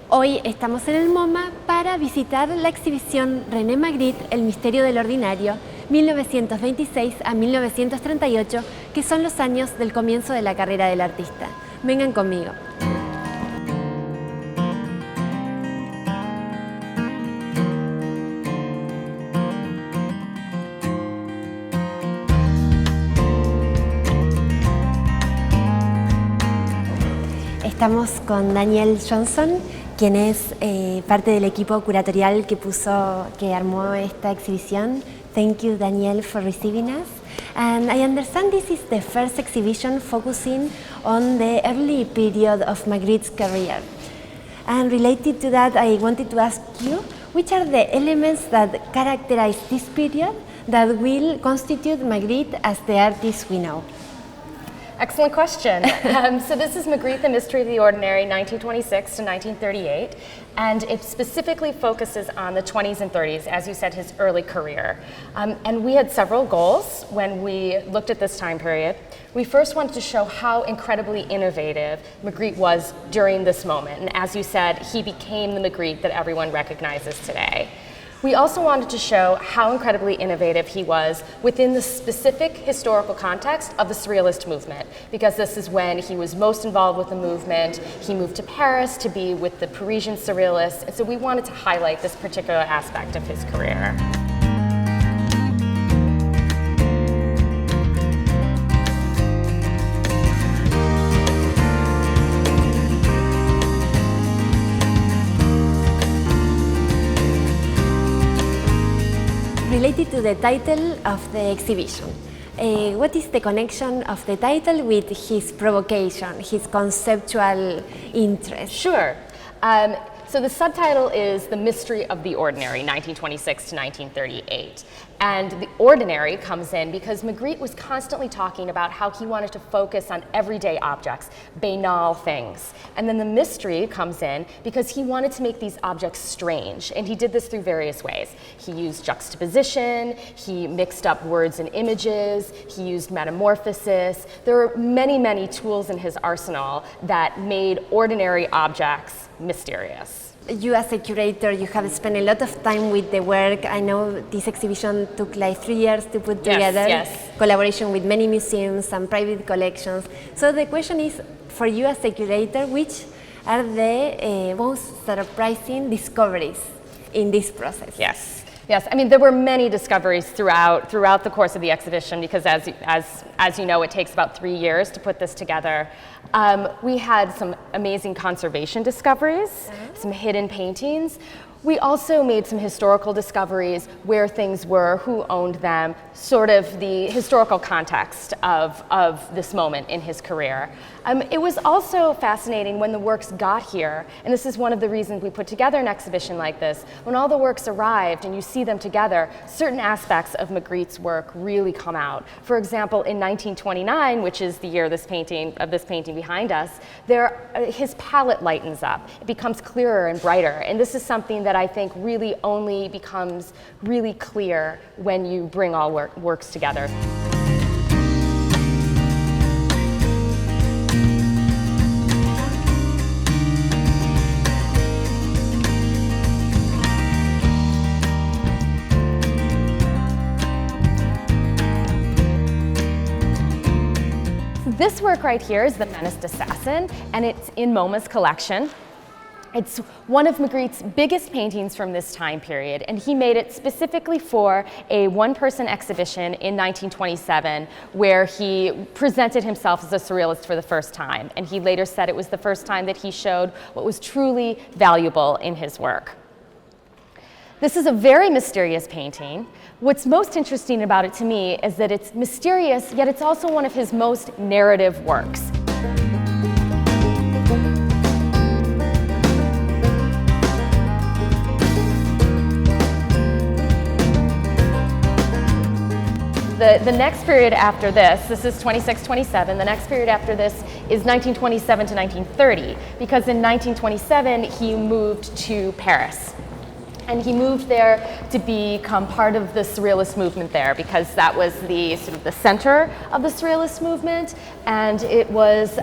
Hoy estamos en el MoMA para visitar la exhibición René Magritte, El Misterio del Ordinario, 1926 a 1938, que son los años del comienzo de la carrera del artista. Vengan conmigo. Estamos con Daniel Johnson, quien es parte del equipo curatorial que armó esta exhibición. Thank you, Daniel, for receiving us. And I understand this is the first exhibition focusing on the early period of Magritte's career. And related to that, I wanted to ask you, which are the elements that characterize this period that will constitute Magritte as the artist we know? Excellent question. So this is Magritte, The Mystery of the Ordinary, 1926 to 1938, and it specifically focuses on the 20s and 30s, as you said, his early career. And we had several goals when we looked at this time period. We first wanted to show how incredibly innovative Magritte was during this moment, and as you said, he became the Magritte that everyone recognizes today. We also wanted to show how incredibly innovative he was within the specific historical context of the Surrealist movement, because this is when he was most involved with the movement. He moved to Paris to be with the Parisian Surrealists, and so we wanted to highlight this particular aspect of his career. Related to the title of the exhibition, what is the connection of the title with his provocation, his conceptual interest? Sure. So the subtitle is The Mystery of the Ordinary, 1926 to 1938. And the ordinary comes in because Magritte was constantly talking about how he wanted to focus on everyday objects, banal things. And then the mystery comes in because he wanted to make these objects strange, and he did this through various ways. He used juxtaposition, he mixed up words and images, he used metamorphosis. There are many, many tools in his arsenal that made ordinary objects mysterious. You as a curator, you have spent a lot of time with the work. I know this exhibition took like 3 years to put together, yes. Collaboration with many museums and private collections. So the question is, for you as a curator, which are the most surprising discoveries in this process? Yes, I mean, there were many discoveries throughout the course of the exhibition because as you know, it takes about 3 years to put this together. We had some amazing conservation discoveries, some hidden paintings. We also made some historical discoveries, where things were, who owned them, sort of the historical context of this moment in his career. It was also fascinating when the works got here, and this is one of the reasons we put together an exhibition like this. When all the works arrived and you see them together, certain aspects of Magritte's work really come out. For example, in 1929, which is the year of this painting behind us, his palette lightens up. It becomes clearer and brighter, and this is something that I think really only becomes really clear when you bring all works together. This work right here is The Menaced Assassin, and it's in MoMA's collection. It's one of Magritte's biggest paintings from this time period, and he made it specifically for a one-person exhibition in 1927 where he presented himself as a surrealist for the first time, and he later said it was the first time that he showed what was truly valuable in his work. This is a very mysterious painting. What's most interesting about it to me is that it's mysterious, yet it's also one of his most narrative works. The next period after this is 26-27, the next period after this is 1927 to 1930, because in 1927 he moved to Paris. And he moved there to become part of the Surrealist movement there, because that was the sort of the center of the Surrealist movement, and it was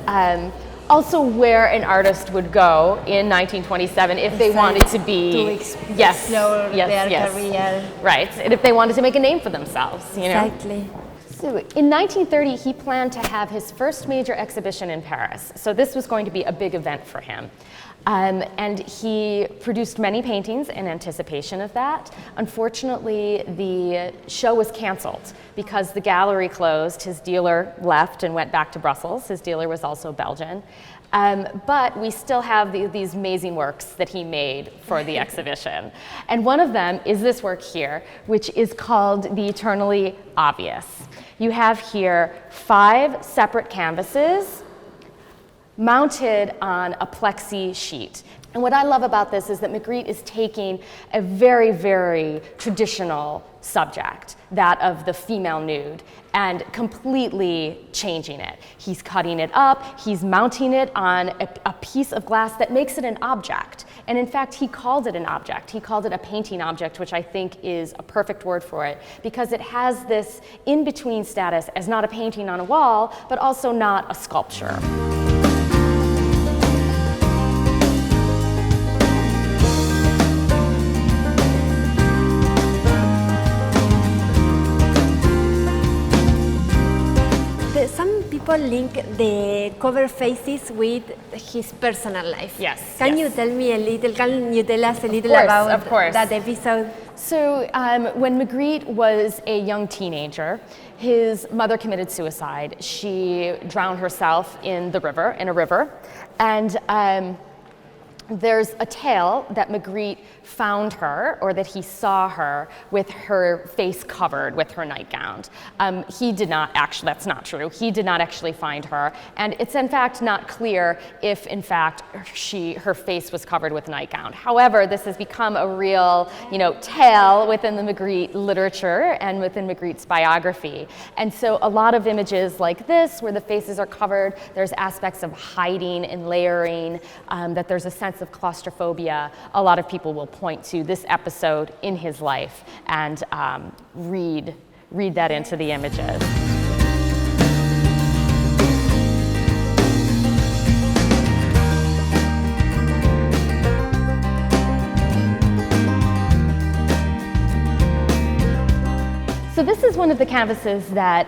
also where an artist would go in 1927 if they wanted to be explore their career. Right, and if they wanted to make a name for themselves, you know. Exactly. So in 1930, he planned to have his first major exhibition in Paris. So this was going to be a big event for him. And he produced many paintings in anticipation of that. Unfortunately, the show was canceled because the gallery closed. His dealer left and went back to Brussels. His dealer was also Belgian. But we still have these amazing works that he made for the exhibition. And one of them is this work here, which is called The Eternally Obvious. You have here 5 separate canvases mounted on a plexi sheet. And what I love about this is that Magritte is taking a very, very traditional subject, that of the female nude, and completely changing it. He's cutting it up, he's mounting it on a piece of glass that makes it an object. And in fact, he called it an object. He called it a painting object, which I think is a perfect word for it, because it has this in-between status as not a painting on a wall, but also not a sculpture. Some people link the cover faces with his personal life. Yes. Can you tell me a little? Can you tell us a little about that episode? So when Magritte was a young teenager, his mother committed suicide. She drowned herself in a river, and there's a tale that Magritte found her, or that he saw her with her face covered with her nightgown. He did not actually, that's not true. He did not actually find her, and it's in fact not clear if in fact her face was covered with a nightgown. However, this has become a real, tale within the Magritte literature and within Magritte's biography. And so a lot of images like this, where the faces are covered, there's aspects of hiding and layering, that there's a sense of claustrophobia. A lot of people will point to this episode in his life and read that into the images. So this is one of the canvases that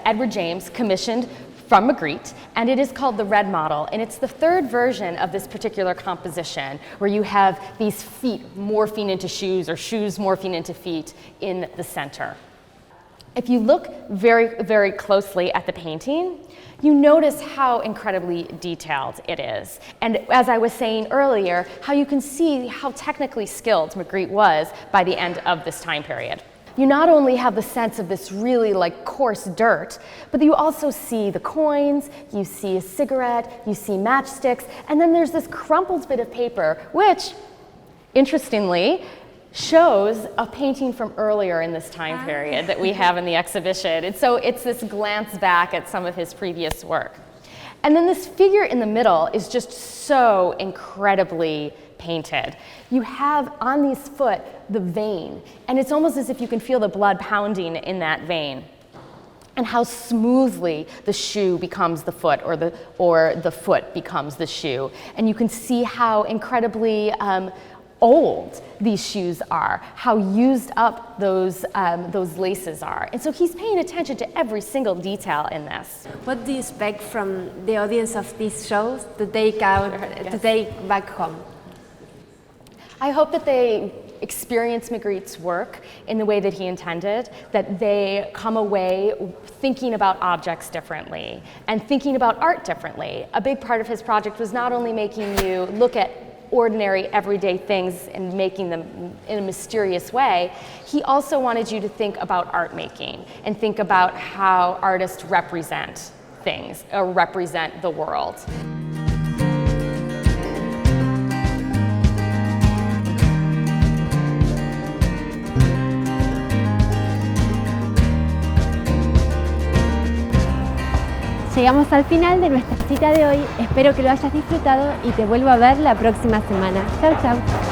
Edward James commissioned from Magritte, and it is called the Red Model, and it's the 3rd version of this particular composition, where you have these feet morphing into shoes, or shoes morphing into feet in the center. If you look very, very closely at the painting, you notice how incredibly detailed it is. And as I was saying earlier, how you can see how technically skilled Magritte was by the end of this time period. You not only have the sense of this really coarse dirt, but you also see the coins, you see a cigarette, you see matchsticks, and then there's this crumpled bit of paper, which, interestingly, shows a painting from earlier in this time period that we have in the exhibition. And so it's this glance back at some of his previous work. And then this figure in the middle is just so incredibly painted. You have on his foot the vein, and it's almost as if you can feel the blood pounding in that vein, and how smoothly the shoe becomes the foot, or the foot becomes the shoe. And you can see how incredibly old these shoes are, how used up those laces are. And so he's paying attention to every single detail in this. What do you expect from the audience of these shows to take back home? I hope that they experience Magritte's work in the way that he intended, that they come away thinking about objects differently and thinking about art differently. A big part of his project was not only making you look at ordinary, everyday things and making them in a mysterious way, he also wanted you to think about art making and think about how artists represent things or represent the world. Llegamos al final de nuestra cita de hoy, espero que lo hayas disfrutado y te vuelvo a ver la próxima semana. Chau, chau.